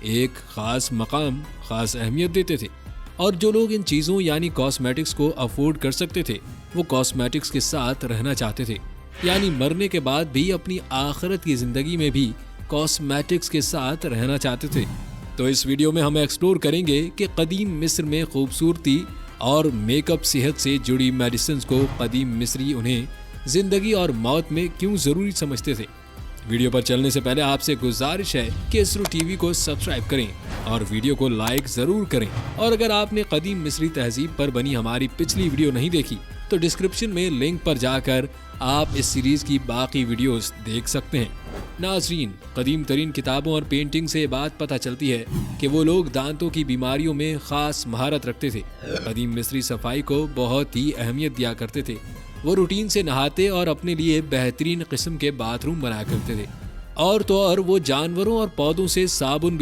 एक खास मकाम, खास अहमियत देते थे। और जो लोग इन चीज़ों यानी कॉस्मेटिक्स को अफोर्ड कर सकते थे, वो कॉस्मेटिक्स के साथ रहना चाहते थे, यानी मरने के बाद भी अपनी आखिरत की ज़िंदगी में भी कॉस्मेटिक्स के साथ रहना चाहते थे। तो इस वीडियो में हम एक्सप्लोर करेंगे कि कदीम मिस्र में खूबसूरती और मेकअप सेहत से जुड़ी मेडिसिन को कदीम मिस्री उन्हें जिंदगी और मौत में क्यों ज़रूरी समझते थे। वीडियो पर चलने से पहले आपसे गुजारिश है कि इसरो टीवी को सब्सक्राइब करें और वीडियो को लाइक ज़रूर करें। और अगर आपने कदीम मिस्री तहजीब पर बनी हमारी पिछली वीडियो नहीं देखी तो डिस्क्रिप्शन में लिंक पर जाकर आप इस सीरीज की बाकी वीडियोस देख सकते हैं। नाज़रीन, कदीम तरीन किताबों और पेंटिंग से बात पता चलती है कि वो लोग दांतों की बीमारियों में खास महारत रखते थे। कदीम मिस्री सफाई को बहुत ही अहमियत दिया करते थे। वो रूटीन से नहाते और अपने लिए बेहतरीन किस्म के बाथरूम बनाया करते थे। और तो और वो जानवरों और पौधों से साबुन